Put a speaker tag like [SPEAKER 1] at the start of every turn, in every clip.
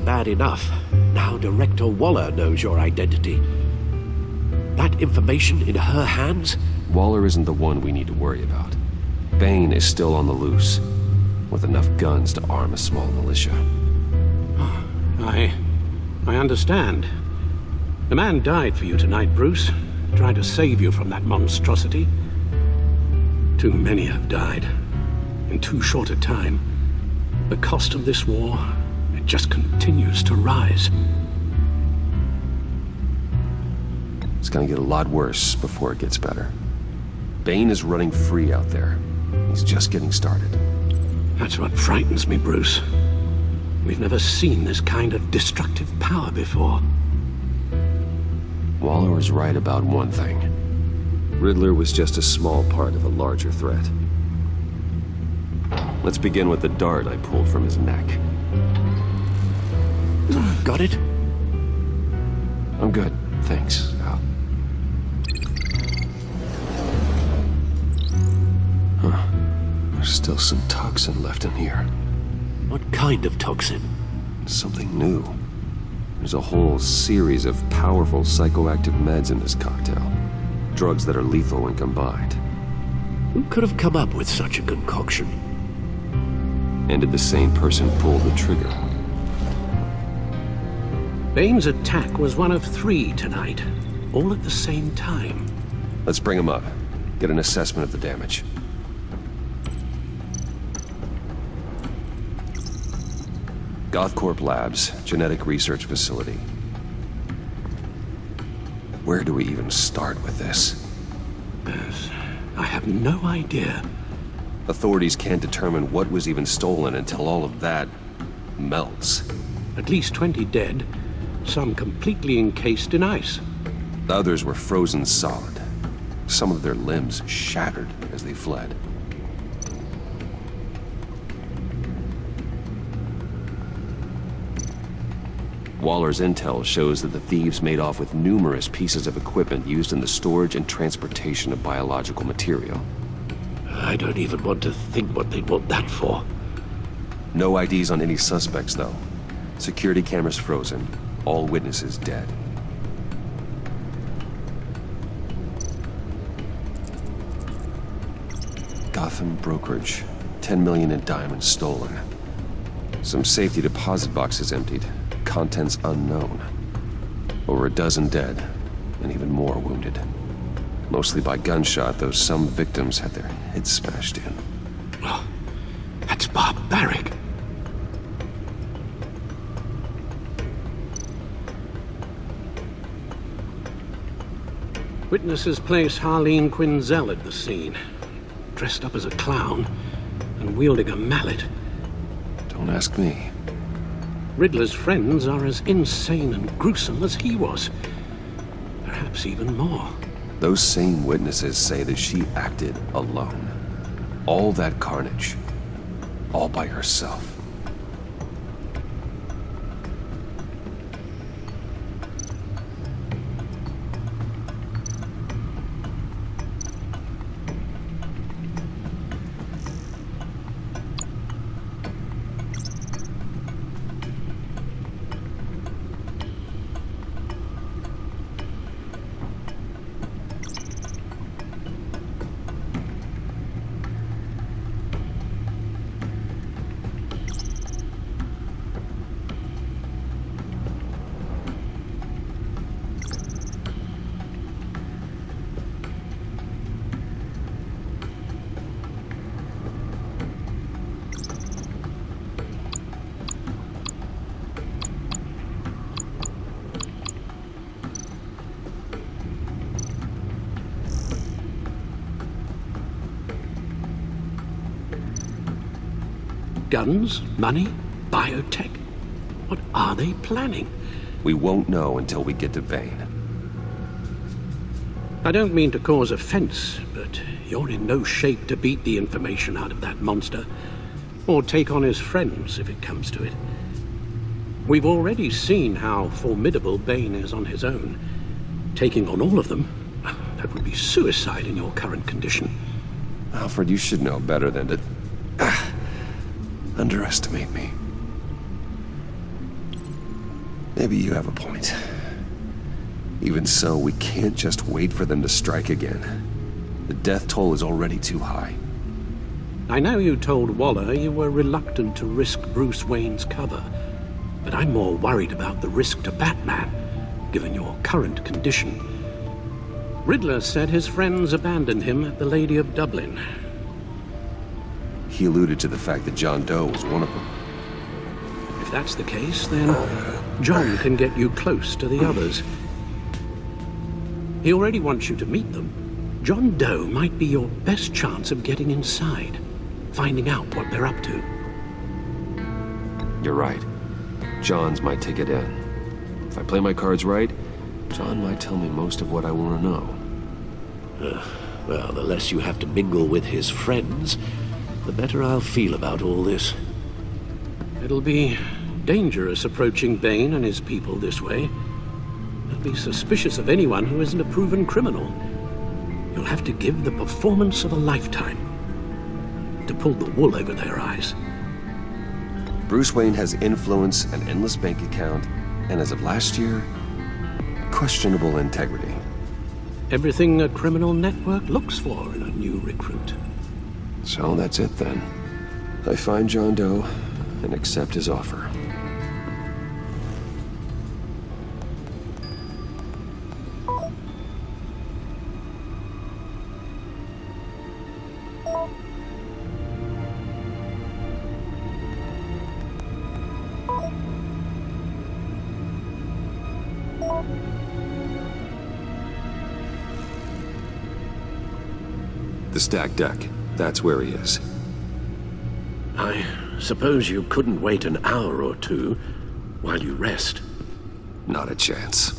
[SPEAKER 1] bad enough. Now Director Waller knows your identity. That information in her hands?
[SPEAKER 2] Waller isn't the one we need to worry about. Bane is still on the loose, with enough guns to arm a small militia.
[SPEAKER 3] I understand. The man died for you tonight, Bruce. Tried to save you from that monstrosity. Too many have died. In too short a time. The cost of this war, it just continues to rise.
[SPEAKER 2] It's gonna get a lot worse before it gets better. Bane is running free out there. He's just getting started.
[SPEAKER 3] That's what frightens me, Bruce. We've never seen this kind of destructive power before.
[SPEAKER 2] Waller was right about one thing. Riddler was just a small part of a larger threat. Let's begin with the dart I pulled from his neck.
[SPEAKER 1] Got it?
[SPEAKER 2] I'm good, thanks, Al. Huh. There's still some toxin left in here.
[SPEAKER 1] What kind of toxin?
[SPEAKER 2] Something new. There's a whole series of powerful psychoactive meds in this cocktail. Drugs that are lethal when combined.
[SPEAKER 1] Who could have come up with such a concoction?
[SPEAKER 2] And did the same person pull the trigger?
[SPEAKER 3] Bane's attack was one of 3 tonight, all at the same time.
[SPEAKER 2] Let's bring him up. Get an assessment of the damage. Gothcorp Labs, genetic research facility. Where do we even start with this?
[SPEAKER 3] Yes, I have no idea.
[SPEAKER 2] Authorities can't determine what was even stolen until all of that melts.
[SPEAKER 3] At least 20 dead, some completely encased in ice.
[SPEAKER 2] The others were frozen solid. Some of their limbs shattered as they fled. Waller's intel shows that the thieves made off with numerous pieces of equipment used in the storage and transportation of biological material.
[SPEAKER 1] I don't even want to think what they'd want that for.
[SPEAKER 2] No IDs on any suspects, though. Security cameras frozen. All witnesses dead. Gotham brokerage. 10 million in diamonds stolen. Some safety deposit boxes emptied. Contents unknown. Over a dozen dead, and even more wounded. Mostly by gunshot, though some victims had their heads smashed in.
[SPEAKER 3] Oh, that's barbaric. Witnesses place Harleen Quinzel at the scene, dressed up as a clown and wielding a mallet.
[SPEAKER 2] Don't ask me.
[SPEAKER 3] Riddler's friends are as insane and gruesome as he was. Perhaps even more.
[SPEAKER 2] Those same witnesses say that she acted alone. All that carnage. All by herself.
[SPEAKER 3] Guns, money, biotech. What are they planning?
[SPEAKER 2] We won't know until we get to Bane.
[SPEAKER 3] I don't mean to cause offense, but you're in no shape to beat the information out of that monster, or take on his friends if it comes to it. We've already seen how formidable Bane is on his own. Taking on all of them, that would be suicide in your current condition.
[SPEAKER 2] Alfred, you should know better than to underestimate me. Maybe you have a point. Even so, we can't just wait for them to strike again. The death toll is already too high.
[SPEAKER 3] I know you told Waller you were reluctant to risk Bruce Wayne's cover, but I'm more worried about the risk to Batman, given your current condition. Riddler said his friends abandoned him at the Lady of Dublin.
[SPEAKER 2] He alluded to the fact that John Doe was one of them.
[SPEAKER 3] If that's the case, then John can get you close to the others. He already wants you to meet them. John Doe might be your best chance of getting inside, finding out what they're up to.
[SPEAKER 2] You're right. John's my ticket in. If I play my cards right, John might tell me most of what I want to know.
[SPEAKER 1] Well, the less you have to mingle with his friends, the better I'll feel about all this.
[SPEAKER 3] It'll be dangerous approaching Bane and his people this way. They'll be suspicious of anyone who isn't a proven criminal. You'll have to give the performance of a lifetime to pull the wool over their eyes.
[SPEAKER 2] Bruce Wayne has influence, an endless bank account, and as of last year, questionable integrity.
[SPEAKER 3] Everything a criminal network looks for in a new recruit.
[SPEAKER 2] So that's it then. I find John Doe and accept his offer. The stacked deck. That's where he is.
[SPEAKER 1] I suppose you couldn't wait an hour or two while you rest.
[SPEAKER 2] Not a chance.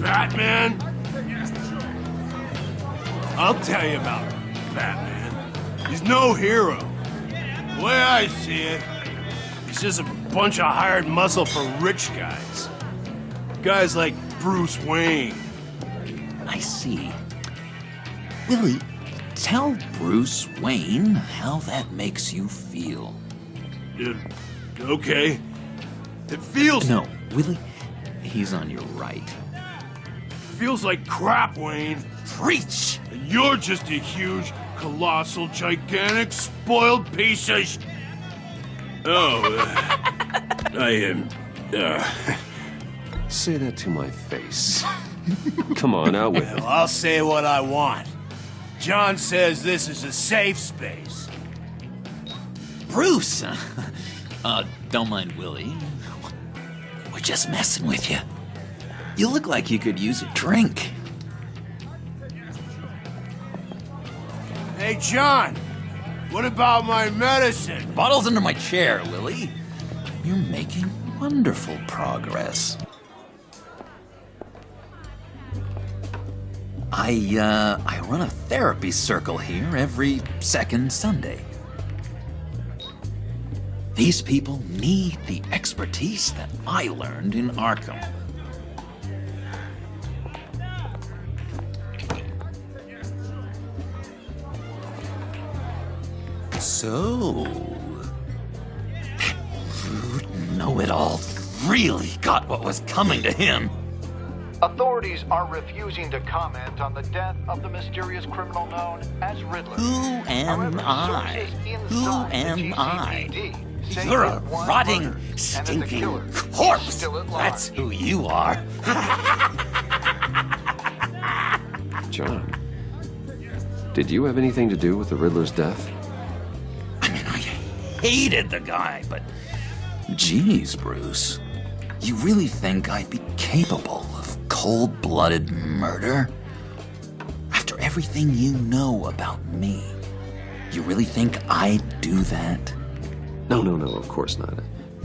[SPEAKER 4] Batman? I'll tell you about Batman. He's no hero. The way I see it, he's just a bunch of hired muscle for rich guys. Guys like Bruce Wayne.
[SPEAKER 5] I see. Willie, tell Bruce Wayne how that makes you feel.
[SPEAKER 4] Okay. It feels...
[SPEAKER 5] No, Willie, he's on your right.
[SPEAKER 4] feels like crap, Wayne.
[SPEAKER 5] Preach!
[SPEAKER 4] And you're just a huge, colossal, gigantic, spoiled piece of I am...
[SPEAKER 2] Say that to my face. Come on, out with it.
[SPEAKER 4] Well, I'll say what I want. John says this is a safe space.
[SPEAKER 5] Bruce! Don't mind Willie. We're just messing with you. You look like you could use a drink.
[SPEAKER 4] Hey, John, what about my medicine?
[SPEAKER 5] Bottle's under my chair, Willie. You're making wonderful progress. I run a therapy circle here every second Sunday. These people need the expertise that I learned in Arkham. So, that rude know-it-all really got what was coming to him.
[SPEAKER 6] Authorities are refusing to comment on the death of the mysterious criminal known as Riddler.
[SPEAKER 5] Who am I? Who am I? You're a rotting, stinking corpse. That's who you are.
[SPEAKER 2] John, did you have anything to do with the Riddler's death?
[SPEAKER 5] I mean, I hated the guy, but geez, Bruce, you really think I'd be capable of cold-blooded murder? After everything you know about me, you really think I'd do that?
[SPEAKER 2] No, of course not.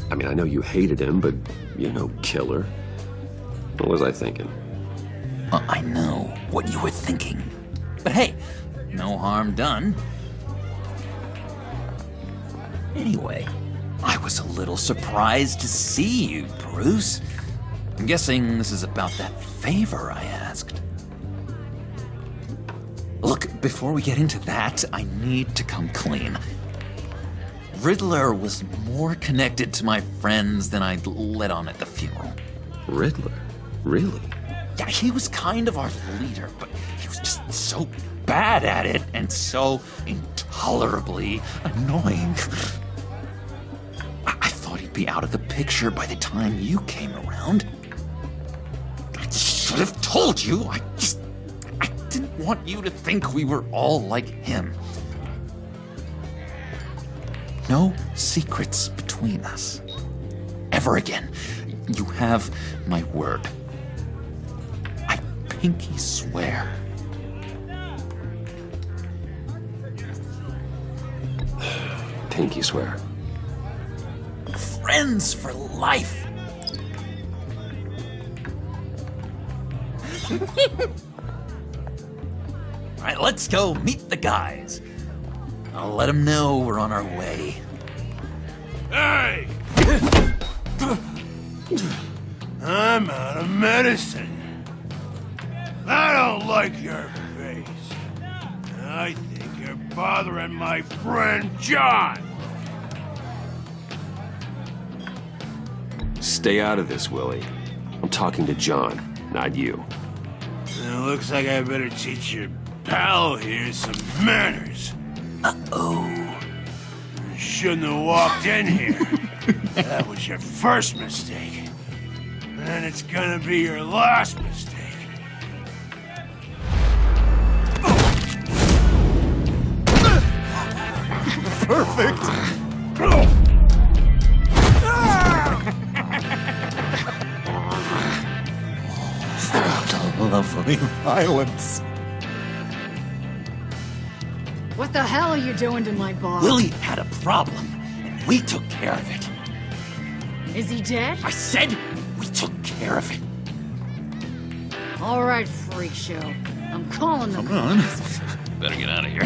[SPEAKER 2] I mean, I know you hated him, but you're no killer. What was I thinking?
[SPEAKER 5] I know what you were thinking. But hey, no harm done. Anyway, I was a little surprised to see you, Bruce. I'm guessing this is about that favor I asked. Look, before we get into that, I need to come clean. Riddler was more connected to my friends than I'd let on at the funeral.
[SPEAKER 2] Riddler? Really?
[SPEAKER 5] Yeah, he was kind of our leader, but he was just so bad at it and so intolerably annoying. I thought he'd be out of the picture by the time you came around. I should have told you. I didn't want you to think we were all like him. No secrets between us. Ever again. You have my word. I pinky swear.
[SPEAKER 2] Pinky swear.
[SPEAKER 5] Friends for life. All right, let's go meet the guys. I'll let them know we're on our way.
[SPEAKER 4] Hey! I'm out of medicine. I don't like your face. I think you're bothering my friend John.
[SPEAKER 2] Stay out of this, Willie. I'm talking to John, not you.
[SPEAKER 4] It looks like I better teach your pal here some manners.
[SPEAKER 5] Uh-oh.
[SPEAKER 4] You shouldn't have walked in here. That was your first mistake. And it's gonna be your last mistake.
[SPEAKER 5] Perfect. Lovely violence.
[SPEAKER 7] What the hell are you doing to my boss?
[SPEAKER 5] Willie had a problem, and we took care of it.
[SPEAKER 7] Is he dead?
[SPEAKER 5] I said we took care of it.
[SPEAKER 7] All right, freak show. I'm calling the
[SPEAKER 5] Come on. Better get out of here.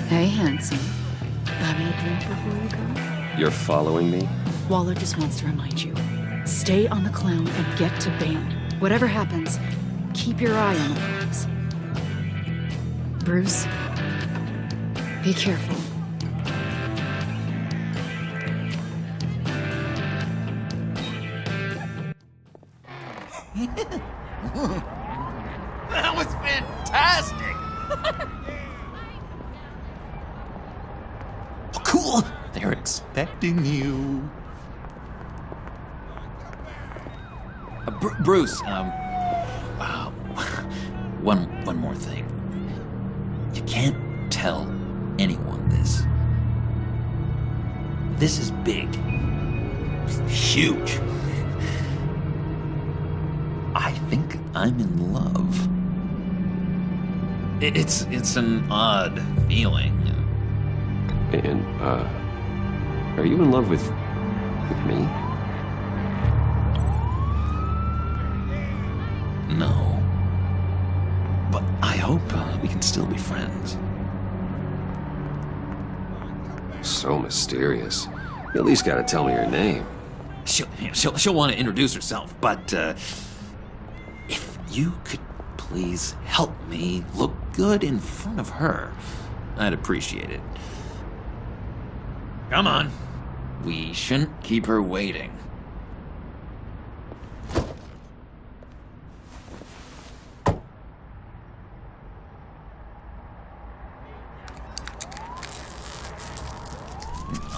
[SPEAKER 7] Hey, handsome. Buy me a drink before you go?
[SPEAKER 2] You're following me?
[SPEAKER 7] Waller just wants to remind you. Stay on the clown and get to Bane. Whatever happens, keep your eye on the prize. Bruce, be careful.
[SPEAKER 5] That was fantastic! Oh, cool! They're expecting you. Bruce, one more thing. You can't tell anyone this. This is big. Huge. I think I'm in love. It's an odd feeling.
[SPEAKER 2] And, are you in love with me?
[SPEAKER 5] No. But I hope we can still be friends.
[SPEAKER 2] So mysterious. You at least gotta tell me your name.
[SPEAKER 5] She'll want to introduce herself, but if you could please help me look good in front of her, I'd appreciate it. Come on. We shouldn't keep her waiting.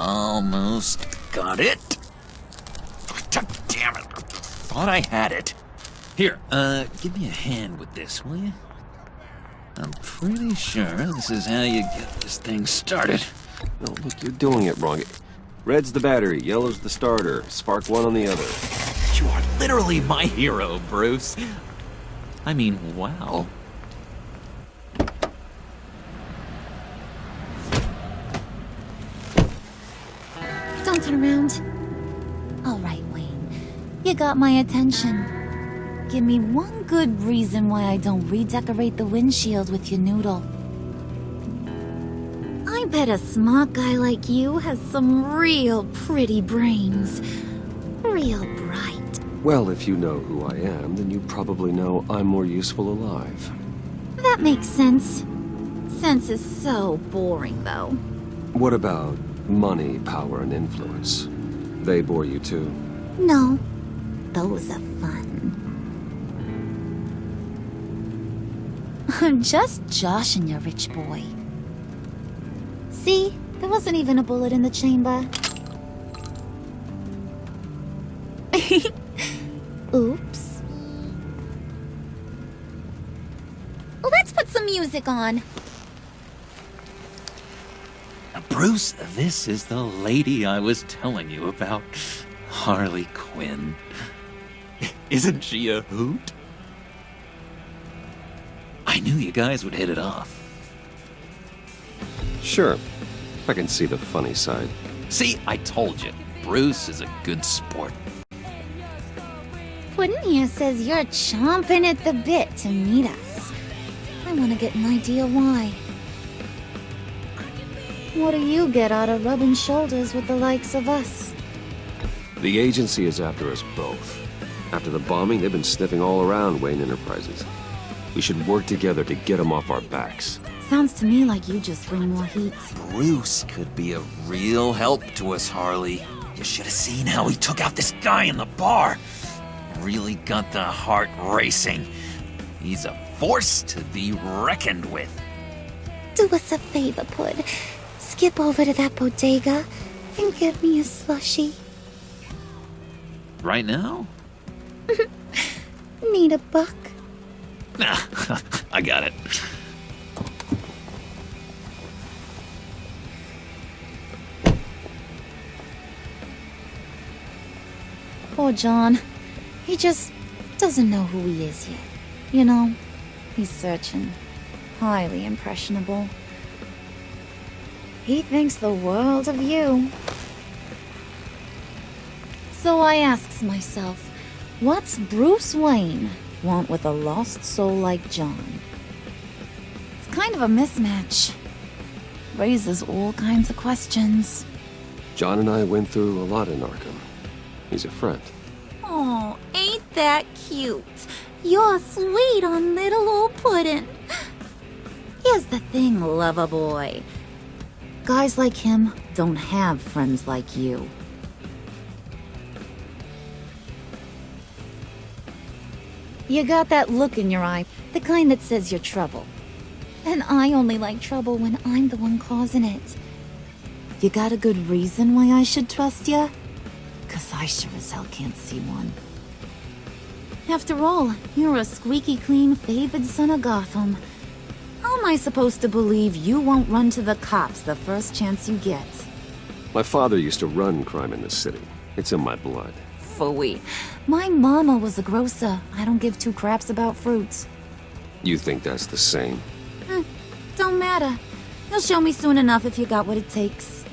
[SPEAKER 5] Almost got it. Damn it. Thought I had it. Here, give me a hand with this, will you? I'm pretty sure this is how you get this thing started.
[SPEAKER 2] No, look, you're doing it wrong. Red's the battery, yellow's the starter. Spark one on the other.
[SPEAKER 5] You are literally my hero, Bruce. I mean, wow.
[SPEAKER 8] Don't turn around. All right, Wayne. You got my attention. Give me one good reason why I don't redecorate the windshield with your noodle. I bet a smart guy like you has some real pretty brains. Real bright.
[SPEAKER 2] Well, if you know who I am, then you probably know I'm more useful alive.
[SPEAKER 8] That makes sense. Sense is so boring, though.
[SPEAKER 2] What about money, power, and influence? They bore you too?
[SPEAKER 8] No, those are fun. I'm just joshing you, rich boy. See? There wasn't even a bullet in the chamber. Oops. Let's put some music on.
[SPEAKER 5] Bruce, this is the lady I was telling you about. Harley Quinn. Isn't she a hoot? I knew you guys would hit it off.
[SPEAKER 2] Sure. I can see the funny side.
[SPEAKER 5] See, I told you. Bruce is a good sport.
[SPEAKER 8] Puddin' here says you're chomping at the bit to meet us. I want to get an idea why. What do you get out of rubbing shoulders with the likes of us?
[SPEAKER 2] The agency is after us both. After the bombing, they've been sniffing all around Wayne Enterprises. We should work together to get them off our backs.
[SPEAKER 8] Sounds to me like you just bring more heat.
[SPEAKER 5] Bruce could be a real help to us, Harley. You should have seen how he took out this guy in the bar. Really got the heart racing. He's a force to be reckoned with.
[SPEAKER 8] Do us a favor, Pud. Skip over to that bodega and get me a slushie.
[SPEAKER 5] Right now?
[SPEAKER 8] Need a buck?
[SPEAKER 5] Nah, I got it.
[SPEAKER 8] Poor John. He just doesn't know who he is yet. You know, he's searching. Highly impressionable. He thinks the world of you. So I asks myself, what's Bruce Wayne want with a lost soul like John? It's kind of a mismatch. Raises all kinds of questions.
[SPEAKER 2] John and I went through a lot in Arkham. He's a friend.
[SPEAKER 8] Oh, ain't that cute? You're sweet on little old Puddin'. Here's the thing, lover boy. Guys like him don't have friends like you. You got that look in your eye, the kind that says you're trouble. And I only like trouble when I'm the one causing it. You got a good reason why I should trust you? 'Cause I sure as hell can't see one. After all, you're a squeaky clean favored son of Gotham. How am I supposed to believe you won't run to the cops the first chance you get?
[SPEAKER 2] My father used to run crime in this city. It's in my blood.
[SPEAKER 8] Phooey. My mama was a grocer. I don't give two craps about fruits.
[SPEAKER 2] You think that's the same?
[SPEAKER 8] Don't matter. You'll show me soon enough if you got what it takes.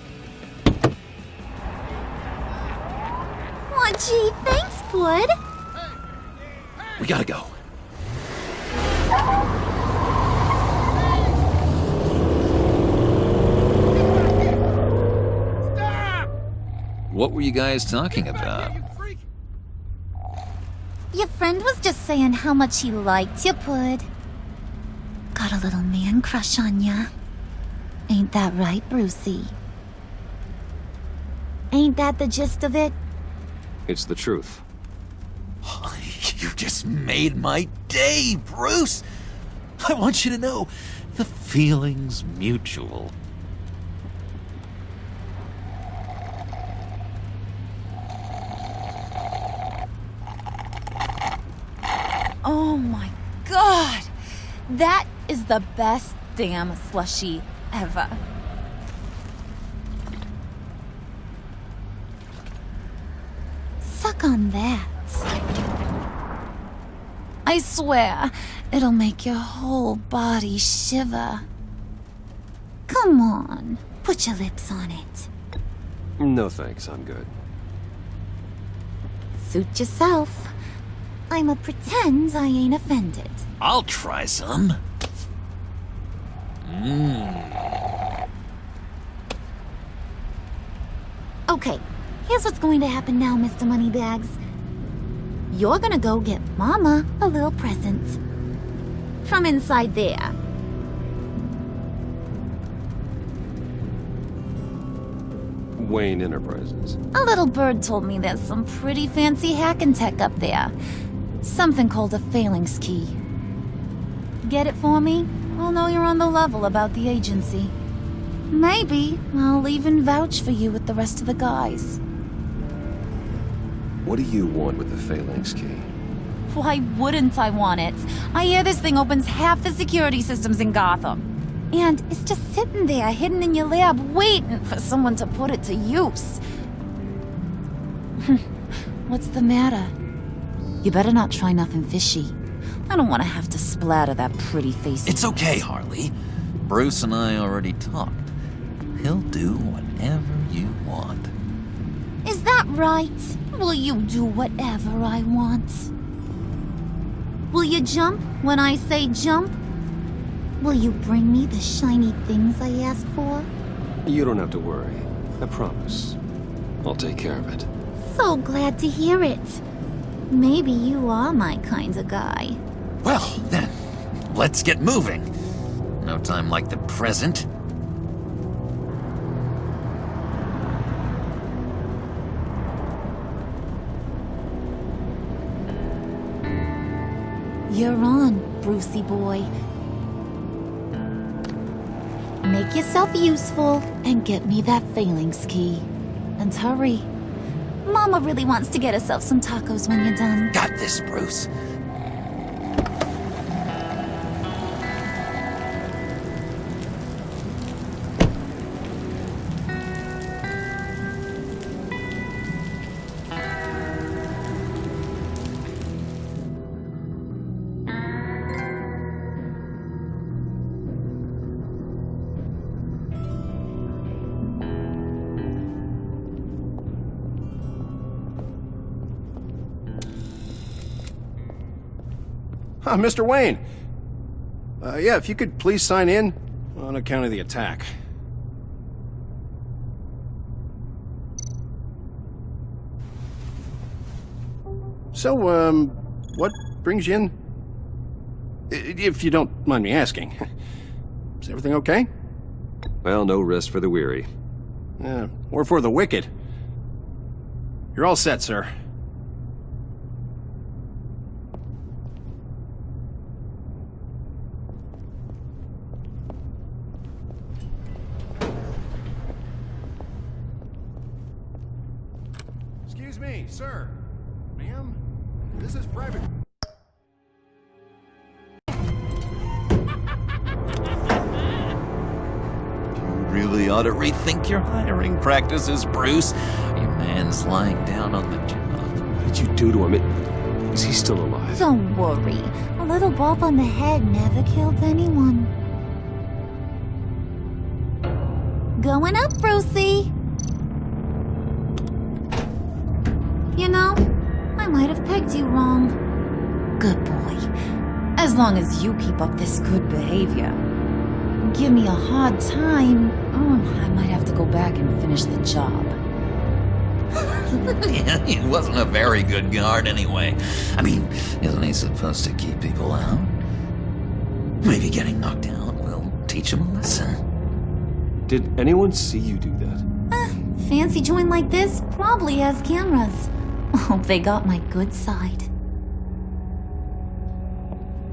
[SPEAKER 8] Aw, gee, thanks, Bud.
[SPEAKER 5] We gotta go. What were you guys talking about?
[SPEAKER 8] Your friend was just saying how much he liked you, Bud. Got a little man crush on ya. Ain't that right, Brucey? Ain't that the gist of it?
[SPEAKER 2] It's the truth.
[SPEAKER 5] You just made my day, Bruce. I want you to know the feeling's mutual.
[SPEAKER 8] Oh my god! That is the best damn slushie ever. Suck on that. I swear, it'll make your whole body shiver. Come on, put your lips on it.
[SPEAKER 2] No thanks, I'm good.
[SPEAKER 8] Suit yourself. I'ma pretend I ain't offended.
[SPEAKER 5] I'll try some.
[SPEAKER 8] Okay, here's what's going to happen now, Mr. Moneybags. You're gonna go get Mama a little present. From inside there.
[SPEAKER 2] Wayne Enterprises.
[SPEAKER 8] A little bird told me there's some pretty fancy hacking tech up there. Something called a phalanx key. Get it for me? I'll know you're on the level about the agency. Maybe I'll even vouch for you with the rest of the guys.
[SPEAKER 2] What do you want with the phalanx key?
[SPEAKER 8] Why wouldn't I want it? I hear this thing opens half the security systems in Gotham. And it's just sitting there, hidden in your lab, waiting for someone to put it to use. What's the matter? You better not try nothing fishy. I don't want to have to splatter that pretty face.
[SPEAKER 5] It's okay, Harley. Bruce and I already talked. He'll do whatever you want.
[SPEAKER 8] Is that right? Will you do whatever I want? Will you jump when I say jump? Will you bring me the shiny things I asked for?
[SPEAKER 2] You don't have to worry. I promise. I'll take care of it.
[SPEAKER 8] So glad to hear it. Maybe you are my kind of guy.
[SPEAKER 5] Well, then, let's get moving. No time like the present.
[SPEAKER 8] You're on, Brucey boy. Make yourself useful and get me that phalanx key. And hurry. Mama really wants to get herself some tacos when you're done.
[SPEAKER 5] Got this, Bruce.
[SPEAKER 9] Mr. Wayne. Yeah, if you could please sign in on account of the attack. So, what brings you in? If you don't mind me asking. Is everything okay?
[SPEAKER 2] Well, no rest for the weary.
[SPEAKER 9] Or for the wicked. You're all set, sir. Excuse me, sir. Ma'am, this is private.
[SPEAKER 5] You really ought to rethink your hiring practices, Bruce. Your man's lying down on the job.
[SPEAKER 2] What did you do to him? Is he still alive?
[SPEAKER 8] Don't worry. A little bump on the head never killed anyone. Going up, Brucey. You know, I might have pegged you wrong. Good boy. As long as you keep up this good behavior. Give me a hard time, I might have to go back and finish the job.
[SPEAKER 5] Yeah, he wasn't a very good guard anyway. I mean, isn't he supposed to keep people out? Maybe getting knocked out will teach him a lesson.
[SPEAKER 2] Did anyone see you do that?
[SPEAKER 8] Fancy joint like this probably has cameras. Hope they got my good side.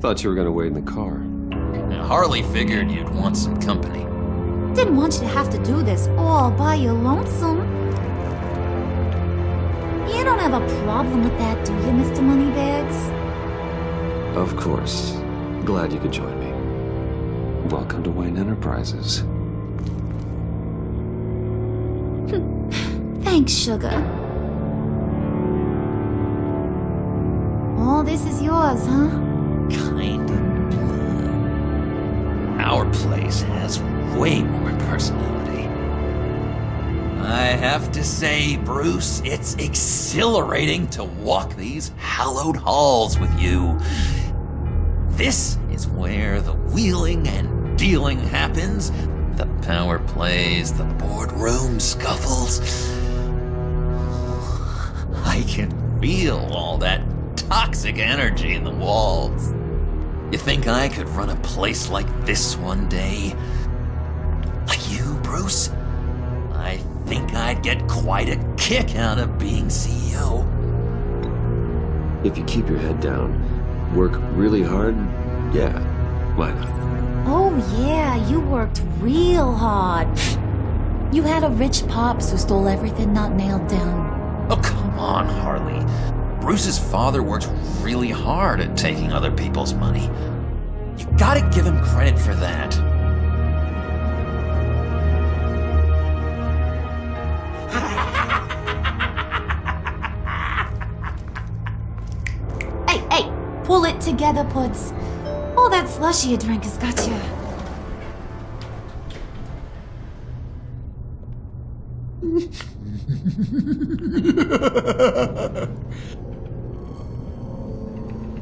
[SPEAKER 2] Thought you were gonna wait in the car.
[SPEAKER 5] Now, Harley figured you'd want some company.
[SPEAKER 8] Didn't want you to have to do this all by your lonesome. You don't have a problem with that, do you, Mr. Moneybags?
[SPEAKER 2] Of course. Glad you could join me. Welcome to Wayne Enterprises.
[SPEAKER 8] Thanks, sugar. All this is yours, huh?
[SPEAKER 5] Kind of blood. Our place has way more personality. I have to say, Bruce, it's exhilarating to walk these hallowed halls with you. This is where the wheeling and dealing happens, the power plays, the boardroom scuffles. can feel all that toxic energy in the walls. You think I could run a place like this one day? Like you, Bruce? I think I'd get quite a kick out of being CEO.
[SPEAKER 2] If you keep your head down, work really hard, yeah, why not?
[SPEAKER 8] Oh yeah, you worked real hard. You had a rich pops who stole everything not nailed down.
[SPEAKER 5] Oh, come on, Harley. Bruce's father worked really hard at taking other people's money. You gotta give him credit for that.
[SPEAKER 8] Hey, pull it together, Puds. All that slushy you drink has got you.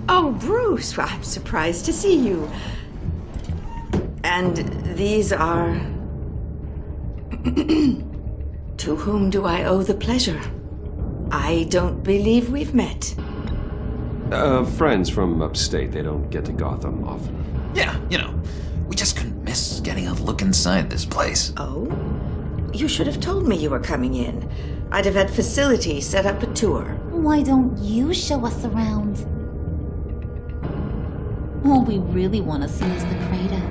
[SPEAKER 10] Oh, Bruce, I'm surprised to see you. And these are... To whom do I owe the pleasure? I don't believe we've met.
[SPEAKER 2] Friends from upstate. They don't get to Gotham often.
[SPEAKER 5] Yeah, we just couldn't miss getting a look inside this place.
[SPEAKER 10] Oh? You should have told me you were coming in. I'd have had facilities set up a tour.
[SPEAKER 8] Why don't you show us around? All we really want to see is the crater.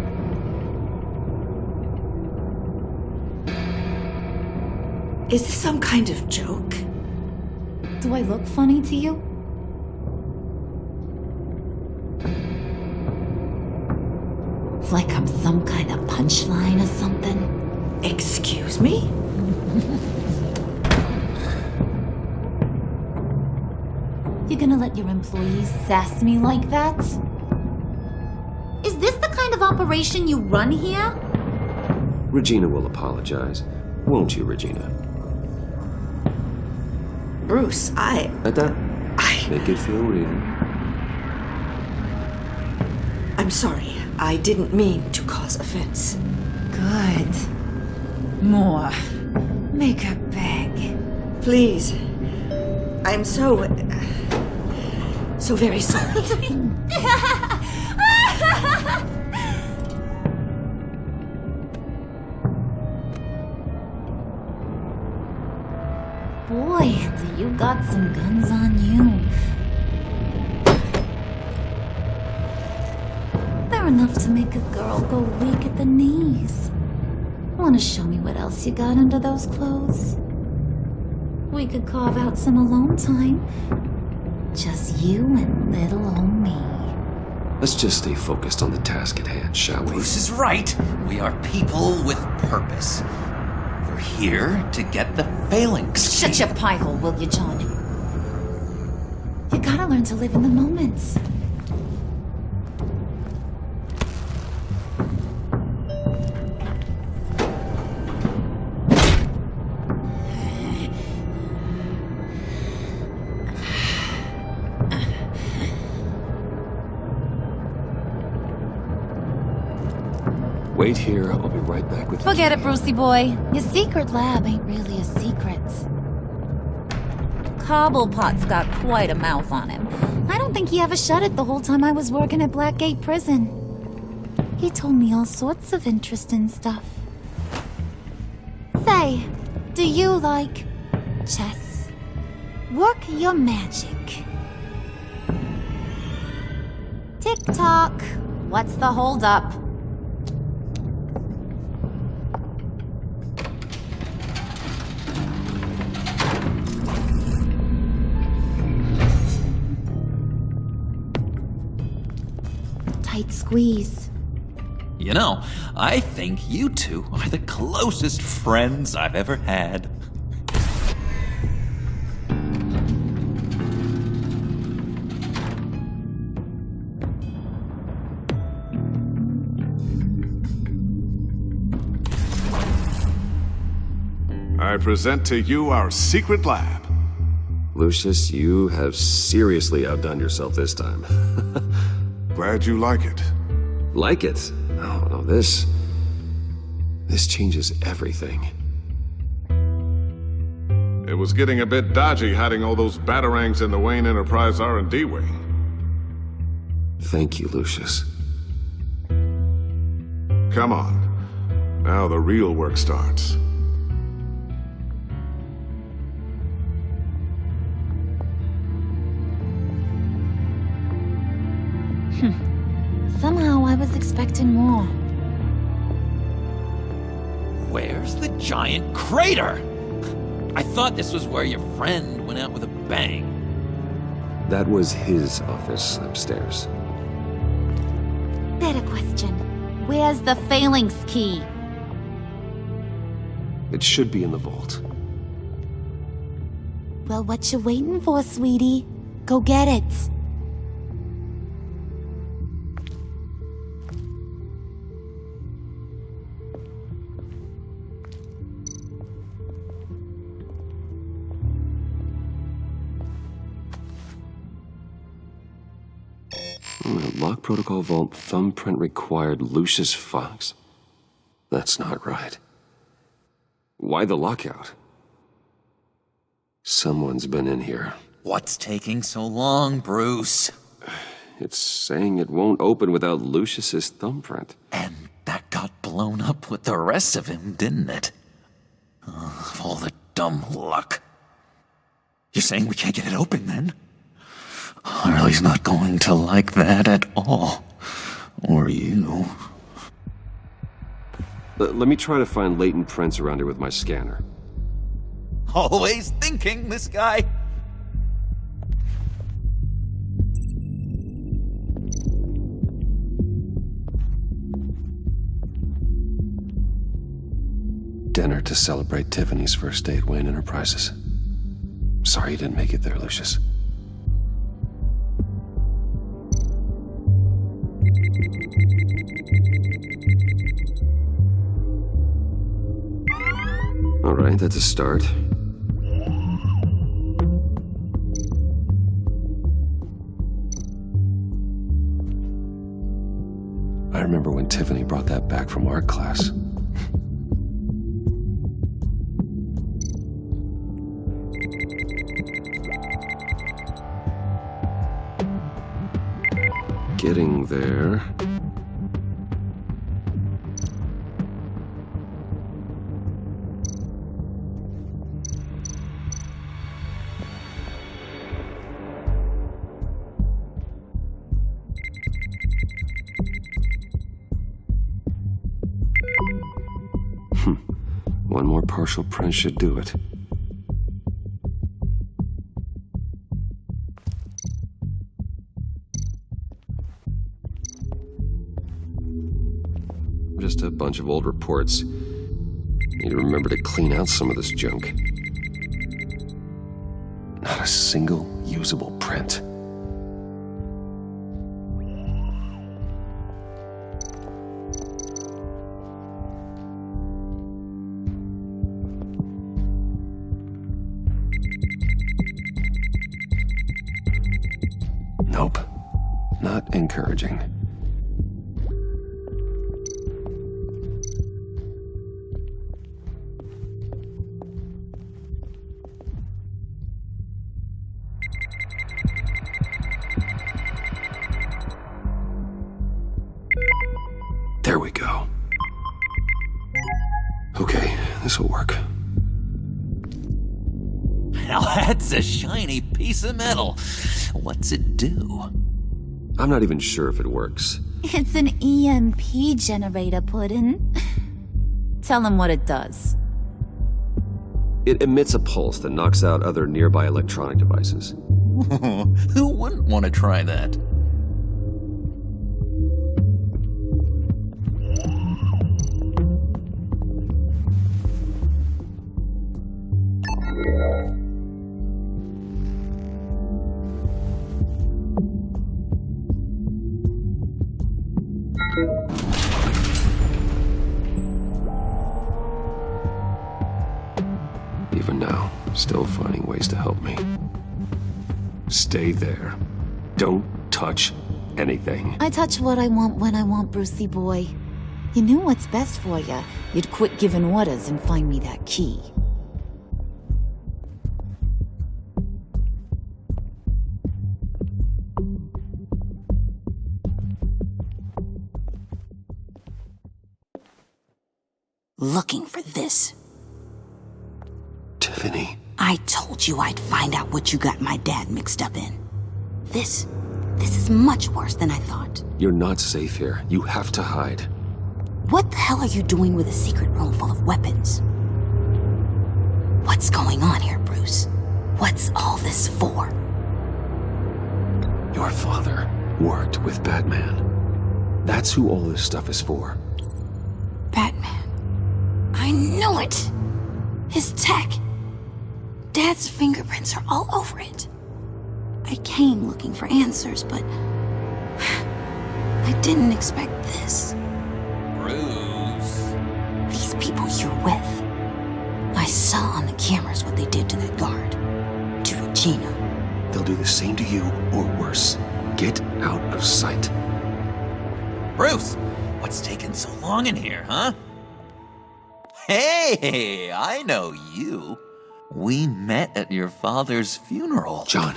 [SPEAKER 10] Is this some kind of joke?
[SPEAKER 8] Do I look funny to you? Like I'm some kind of punchline or something?
[SPEAKER 10] Excuse me?
[SPEAKER 8] You gonna let your employees sass me like that? Is this the kind of operation you run here?
[SPEAKER 2] Regina will apologize. Won't you, Regina?
[SPEAKER 10] Bruce,
[SPEAKER 2] Like that? Make it feel real.
[SPEAKER 10] I'm sorry. I didn't mean to cause offense.
[SPEAKER 7] Good. More. Make her beg.
[SPEAKER 10] Please. I'm so very sorry.
[SPEAKER 8] Boy, do you got some guns on you. They're enough to make a girl go weak at the knees. Wanna show me what else you got under those clothes? We could carve out some alone time. Just you and little old me.
[SPEAKER 2] Let's just stay focused on the task at hand, shall we?
[SPEAKER 5] Bruce is right. We are people with purpose. We're here to get the phalanx.
[SPEAKER 8] Shut your pie hole, will you, John? You gotta learn to live in the moment.
[SPEAKER 2] Wait here, I'll be right back with you.
[SPEAKER 8] Forget it, Brucey boy. Your secret lab ain't really a secret. Cobblepot's got quite a mouth on him. I don't think he ever shut it the whole time I was working at Blackgate Prison. He told me all sorts of interesting stuff. Say, do you like chess? Work your magic. Tick-tock. What's the holdup? Tight squeeze.
[SPEAKER 5] I think you two are the closest friends I've ever had.
[SPEAKER 11] I present to you our secret lab.
[SPEAKER 2] Lucius, you have seriously outdone yourself this time.
[SPEAKER 11] Glad you like it.
[SPEAKER 2] Like it? Oh, no, this changes everything.
[SPEAKER 11] It was getting a bit dodgy hiding all those batarangs in the Wayne Enterprise R&D wing.
[SPEAKER 2] Thank you, Lucius.
[SPEAKER 11] Come on. Now the real work starts.
[SPEAKER 8] Somehow I was expecting more.
[SPEAKER 5] Where's the giant crater? I thought this was where your friend went out with a bang.
[SPEAKER 2] That was his office upstairs.
[SPEAKER 8] Better question. Where's the phalanx key?
[SPEAKER 2] It should be in the vault.
[SPEAKER 8] Well, what you waiting for, sweetie? Go get it.
[SPEAKER 2] Lock protocol vault thumbprint required Lucius Fox? That's not right. Why the lockout? Someone's been in here.
[SPEAKER 5] What's taking so long, Bruce?
[SPEAKER 2] It's saying it won't open without Lucius's thumbprint.
[SPEAKER 5] And that got blown up with the rest of him, didn't it? All the dumb luck. You're saying we can't get it open, then? Harley's not going to like that at all. Or you.
[SPEAKER 2] Let me try to find latent prints around here with my scanner.
[SPEAKER 5] Always thinking, this guy.
[SPEAKER 2] Dinner to celebrate Tiffany's first day at Wayne Enterprises. Sorry you didn't make it there, Lucius. All right, that's a start. I remember when Tiffany brought that back from art class. Getting there. One more partial print should do it. Just a bunch of old reports. Need to remember to clean out some of this junk. Not a single usable print. Nope. Not encouraging. There we go. Okay, this'll work.
[SPEAKER 5] Now that's a shiny piece of metal. What's it do?
[SPEAKER 2] I'm not even sure if it works.
[SPEAKER 8] It's an EMP generator, Puddin'. Tell him what it does.
[SPEAKER 2] It emits a pulse that knocks out other nearby electronic devices.
[SPEAKER 5] Who wouldn't want to try that?
[SPEAKER 2] Even now, still finding ways to help me. Stay there. Don't touch anything.
[SPEAKER 8] I touch what I want when I want, Brucey boy. You knew what's best for you. You'd quit giving orders and find me that key.
[SPEAKER 12] looking for this.
[SPEAKER 2] Tiffany.
[SPEAKER 12] I told you I'd find out what you got my dad mixed up in. This is much worse than I thought.
[SPEAKER 2] You're not safe here. You have to hide.
[SPEAKER 12] What the hell are you doing with a secret room full of weapons? What's going on here, Bruce? What's all this for?
[SPEAKER 2] Your father worked with Batman. That's who all this stuff is for.
[SPEAKER 12] Batman. I knew it! His tech. Dad's fingerprints are all over it. I came looking for answers, but I didn't expect this.
[SPEAKER 5] Bruce.
[SPEAKER 12] These people you're with. I saw on the cameras what they did to that guard. To Regina.
[SPEAKER 2] They'll do the same to you, or worse. Get out of sight.
[SPEAKER 5] Bruce, what's taking so long in here, huh? Hey, I know you. We met at your father's funeral.
[SPEAKER 2] John.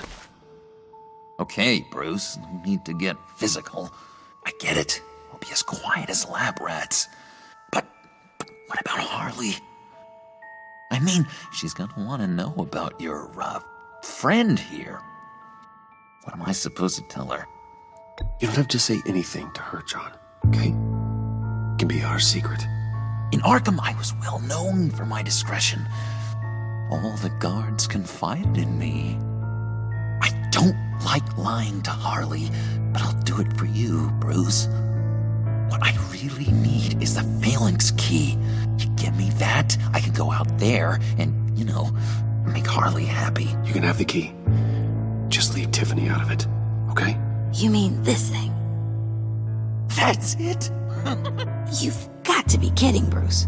[SPEAKER 5] Okay, Bruce, no need to get physical. I get it. We'll be as quiet as lab rats. But what about Harley? I mean, she's gonna want to know about your, friend here. What am I supposed to tell her?
[SPEAKER 2] You don't have to say anything to her, John, okay? It can be our secret.
[SPEAKER 5] In Arkham, I was well known for my discretion. All the guards confided in me. I don't like lying to Harley, but I'll do it for you, Bruce. What I really need is the Phalanx key. You give me that, I can go out there and, make Harley happy.
[SPEAKER 2] You can have the key. Just leave Tiffany out of it, okay?
[SPEAKER 12] You mean this thing?
[SPEAKER 5] That's it?
[SPEAKER 12] You've got to be kidding, Bruce.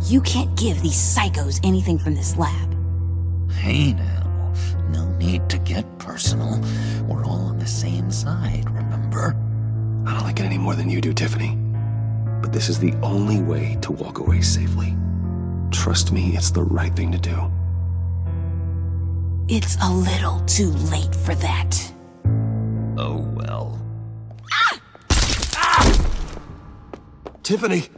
[SPEAKER 12] You can't give these psychos anything from this lab.
[SPEAKER 5] Hey now, no need to get personal. We're all on the same side, remember?
[SPEAKER 2] I don't like it any more than you do, Tiffany. But this is the only way to walk away safely. Trust me, it's the right thing to do.
[SPEAKER 12] It's a little too late for that.
[SPEAKER 5] Oh well.
[SPEAKER 2] Tiffany!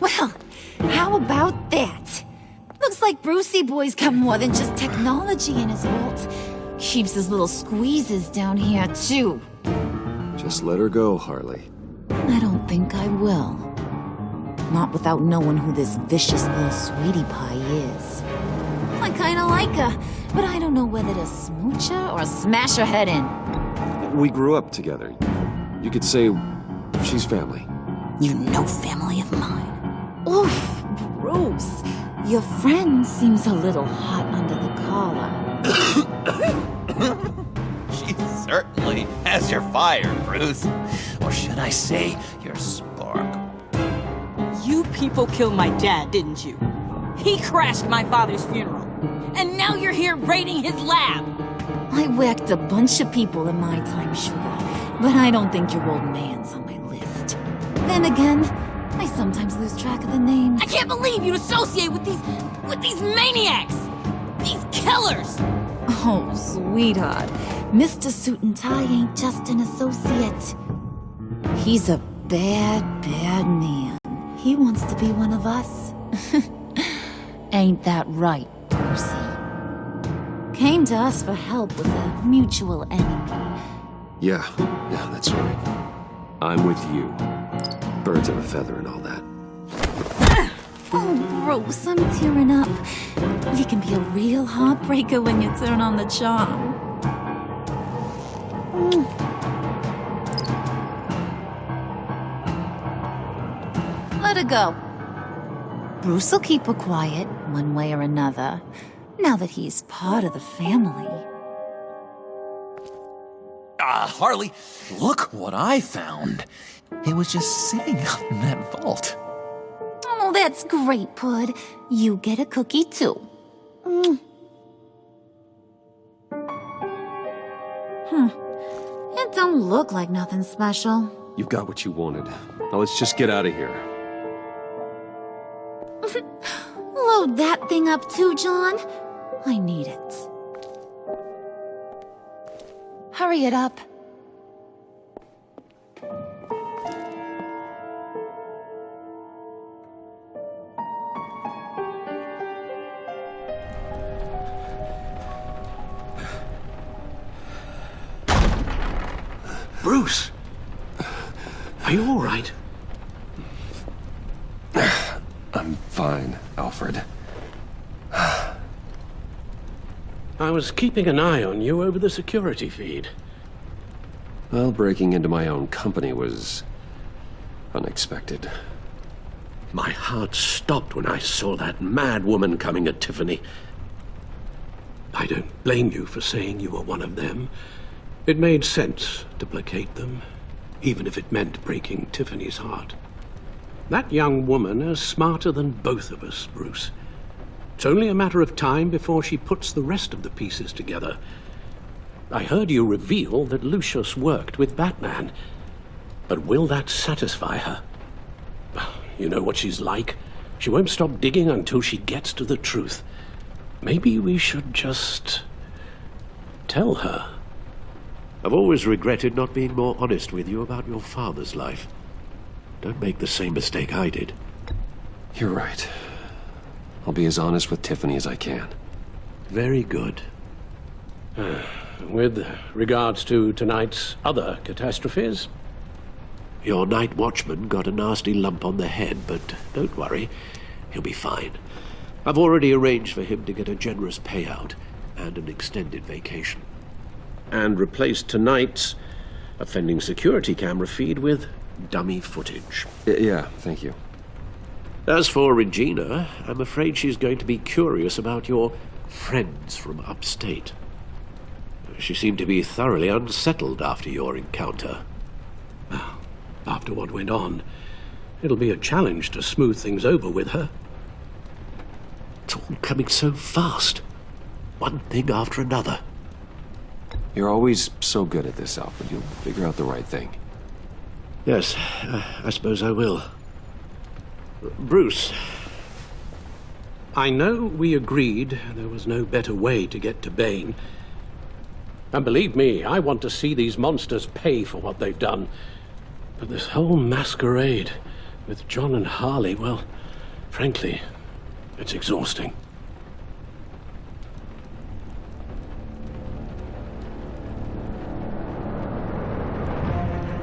[SPEAKER 8] Well, how about that? Looks like Brucey Boy's got more than just technology in his vault. Keeps his little squeezes down here, too.
[SPEAKER 2] Just let her go, Harley.
[SPEAKER 8] I don't think I will. Not without knowing who this vicious little sweetie pie is. I kinda like her, but I don't know whether to smooch her or smash her head in.
[SPEAKER 2] We grew up together. You could say she's family.
[SPEAKER 12] You know family of mine.
[SPEAKER 8] Oof, Bruce. Your friend seems a little hot under the collar.
[SPEAKER 5] She certainly has your fire, Bruce. Or should I say, your spark.
[SPEAKER 13] You people killed my dad, didn't you? He crashed my father's funeral. And now you're here raiding his lab.
[SPEAKER 8] I whacked a bunch of people in my time, sugar. But I don't think your old man's on my list. Then again, I sometimes lose track of the names.
[SPEAKER 13] I can't believe you associate with these maniacs! These killers!
[SPEAKER 8] Oh, sweetheart. Mr. Suit and Tie ain't just an associate. He's a bad, bad man. He wants to be one of us. Ain't that right, Brucey? Came to us for help with a mutual enemy.
[SPEAKER 2] Yeah, that's right. I'm with you. Birds of a feather and all that.
[SPEAKER 8] Oh, Bruce, I'm tearing up. You can be a real heartbreaker when you turn on the charm. Let her go. Bruce will keep her quiet, one way or another, now that he's part of the family.
[SPEAKER 5] Harley, look what I found. It was just sitting up in that vault.
[SPEAKER 8] Oh, that's great, Pud. You get a cookie, too. It don't look like nothing special.
[SPEAKER 2] You've got what you wanted. Now let's just get out of here.
[SPEAKER 8] Load that thing up too, John. I need it. Hurry it up.
[SPEAKER 3] Bruce! Are you all right?
[SPEAKER 2] I'm fine, Alfred.
[SPEAKER 3] I was keeping an eye on you over the security feed.
[SPEAKER 2] Well, breaking into my own company was unexpected.
[SPEAKER 3] My heart stopped when I saw that mad woman coming at Tiffany. I don't blame you for saying you were one of them. It made sense to placate them, even if it meant breaking Tiffany's heart. That young woman is smarter than both of us, Bruce. It's only a matter of time before she puts the rest of the pieces together. I heard you reveal that Lucius worked with Batman. But will that satisfy her? You know what she's like. She won't stop digging until she gets to the truth. Maybe we should just tell her.
[SPEAKER 1] I've always regretted not being more honest with you about your father's life. Don't make the same mistake I did.
[SPEAKER 2] You're right. I'll be as honest with Tiffany as I can.
[SPEAKER 1] Very good.
[SPEAKER 3] With regards to tonight's other catastrophes?
[SPEAKER 1] Your night watchman got a nasty lump on the head, but don't worry, he'll be fine. I've already arranged for him to get a generous payout and an extended vacation.
[SPEAKER 3] And replaced tonight's offending security camera feed with dummy footage.
[SPEAKER 2] Yeah, thank you.
[SPEAKER 1] As for Regina, I'm afraid she's going to be curious about your friends from upstate. She seemed to be thoroughly unsettled after your encounter.
[SPEAKER 3] Well, after what went on, it'll be a challenge to smooth things over with her.
[SPEAKER 1] It's all coming so fast. One thing after another.
[SPEAKER 2] You're always so good at this, Alfred. You'll figure out the right thing.
[SPEAKER 1] Yes, I suppose I will. Bruce.
[SPEAKER 3] I know we agreed there was no better way to get to Bane. And believe me, I want to see these monsters pay for what they've done. But this whole masquerade with John and Harley, well, frankly, it's exhausting.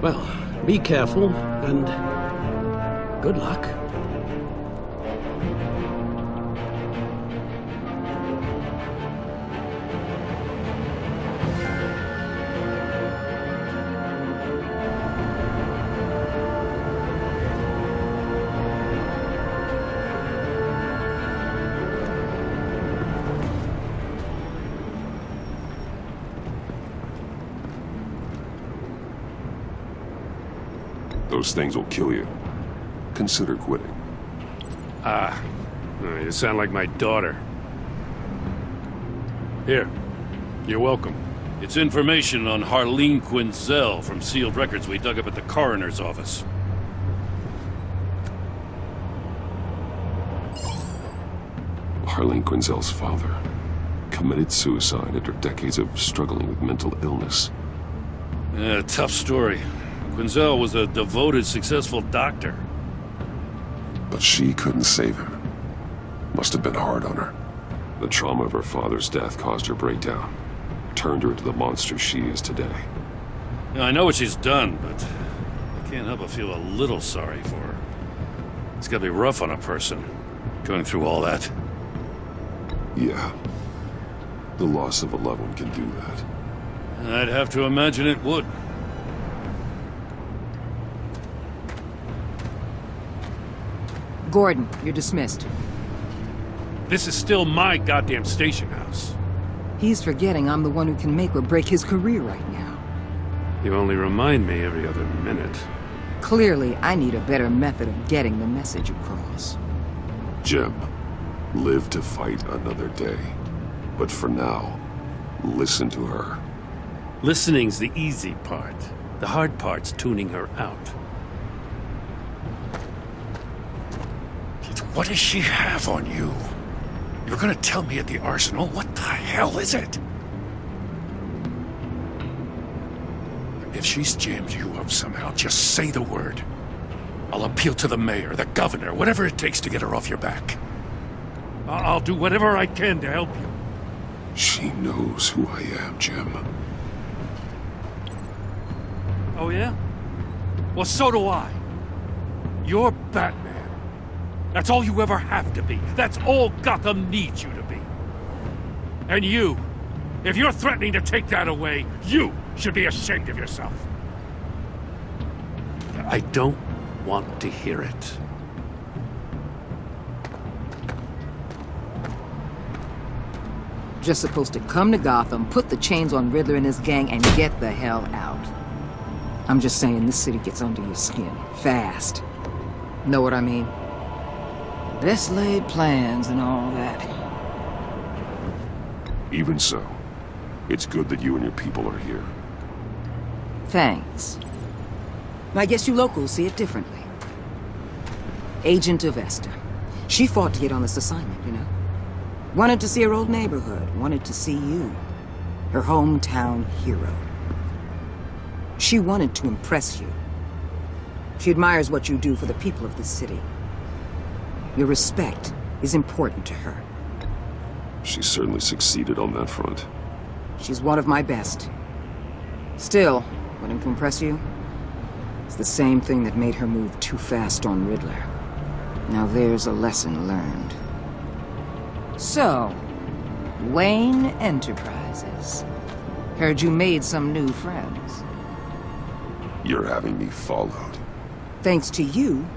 [SPEAKER 3] Well, be careful and good luck.
[SPEAKER 11] Those things will kill you. Consider quitting.
[SPEAKER 4] You sound like my daughter. Here, you're welcome. It's information on Harleen Quinzel from sealed records we dug up at the coroner's office.
[SPEAKER 11] Harleen Quinzel's father committed suicide after decades of struggling with mental illness.
[SPEAKER 4] Yeah, tough story. Quinzel was a devoted, successful doctor.
[SPEAKER 11] But she couldn't save him. Must have been hard on her. The trauma of her father's death caused her breakdown. Turned her into the monster she is today.
[SPEAKER 4] Yeah, I know what she's done, but I can't help but feel a little sorry for her. It's gotta be rough on a person, going through all that.
[SPEAKER 11] Yeah. The loss of a loved one can do that.
[SPEAKER 4] I'd have to imagine it would.
[SPEAKER 14] Gordon, you're dismissed.
[SPEAKER 4] This is still my goddamn station house.
[SPEAKER 14] He's forgetting I'm the one who can make or break his career right now.
[SPEAKER 4] You only remind me every other minute.
[SPEAKER 14] Clearly, I need a better method of getting the message across.
[SPEAKER 11] Jim, live to fight another day. But for now, listen to her.
[SPEAKER 4] Listening's the easy part. The hard part's tuning her out. What does she have on you? You're gonna tell me at the arsenal? What the hell is it? If she's jammed you up somehow, just say the word. I'll appeal to the mayor, the governor, whatever it takes to get her off your back. I'll do whatever I can to help you.
[SPEAKER 11] She knows who I am, Jim.
[SPEAKER 15] Oh, yeah? Well, so do I. You're Batman. That's all you ever have to be. That's all Gotham needs you to be. And you, if you're threatening to take that away, you should be ashamed of yourself.
[SPEAKER 1] I don't want to hear it.
[SPEAKER 14] Just supposed to come to Gotham, put the chains on Riddler and his gang, and get the hell out. I'm just saying, this city gets under your skin. Fast. Know what I mean? Best laid plans and all that.
[SPEAKER 11] Even so, it's good that you and your people are here.
[SPEAKER 14] Thanks. I guess you locals see it differently. Agent of Esther. She fought to get on this assignment, you know? Wanted to see her old neighborhood. Wanted to see you. Her hometown hero. She wanted to impress you. She admires what you do for the people of this city. Your respect is important to her.
[SPEAKER 11] She certainly succeeded on that front.
[SPEAKER 14] She's one of my best. Still, wouldn't impress you? It's the same thing that made her move too fast on Riddler. Now there's a lesson learned. So, Wayne Enterprises. Heard you made some new friends.
[SPEAKER 11] You're having me followed.
[SPEAKER 14] Thanks to you,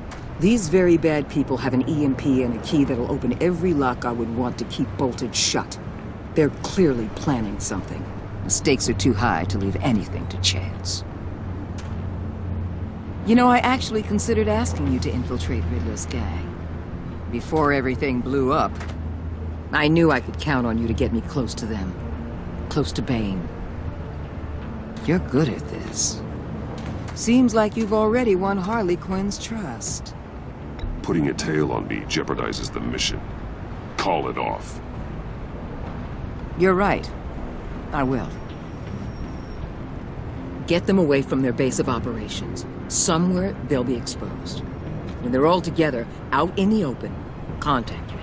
[SPEAKER 14] these very bad people have an EMP and a key that'll open every lock I would want to keep bolted shut. They're clearly planning something. The stakes are too high to leave anything to chance. You know, I actually considered asking you to infiltrate Riddler's gang. Before everything blew up, I knew I could count on you to get me close to them. Close to Bane. You're good at this. Seems like you've already won Harley Quinn's trust.
[SPEAKER 11] Putting a tail on me jeopardizes the mission. Call it off.
[SPEAKER 14] You're right. I will. Get them away from their base of operations. Somewhere they'll be exposed. When they're all together, out in the open, contact me.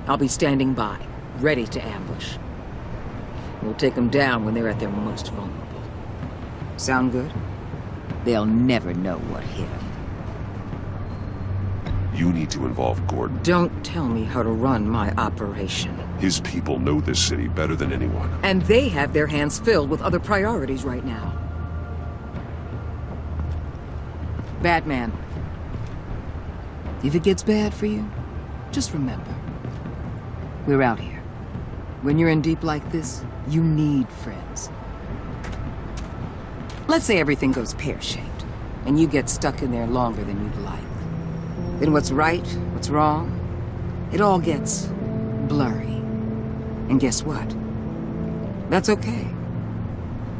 [SPEAKER 14] I'll be standing by, ready to ambush. We'll take them down when they're at their most vulnerable. Sound good? They'll never know what hit them.
[SPEAKER 11] You need to involve Gordon.
[SPEAKER 14] Don't tell me how to run my operation.
[SPEAKER 11] His people know this city better than anyone.
[SPEAKER 14] And they have their hands filled with other priorities right now. Batman. If it gets bad for you, just remember. We're out here. When you're in deep like this, you need friends. Let's say everything goes pear-shaped, and you get stuck in there longer than you'd like. Then what's right, what's wrong, it all gets blurry. And guess what? That's okay.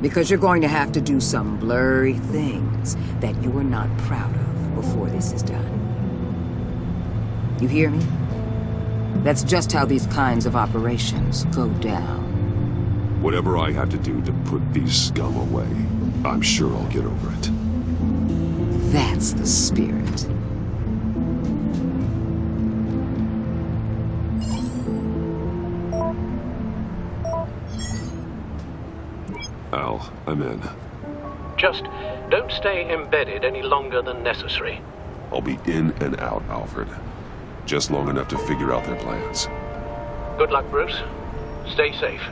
[SPEAKER 14] Because you're going to have to do some blurry things that you're not proud of before this is done. You hear me? That's just how these kinds of operations go down.
[SPEAKER 11] Whatever I have to do to put these scum away, I'm sure I'll get over it.
[SPEAKER 14] That's the spirit.
[SPEAKER 11] Al, I'm in.
[SPEAKER 3] Just don't stay embedded any longer than necessary.
[SPEAKER 11] I'll be in and out, Alfred. Just long enough to figure out their plans.
[SPEAKER 3] Good luck, Bruce. Stay safe.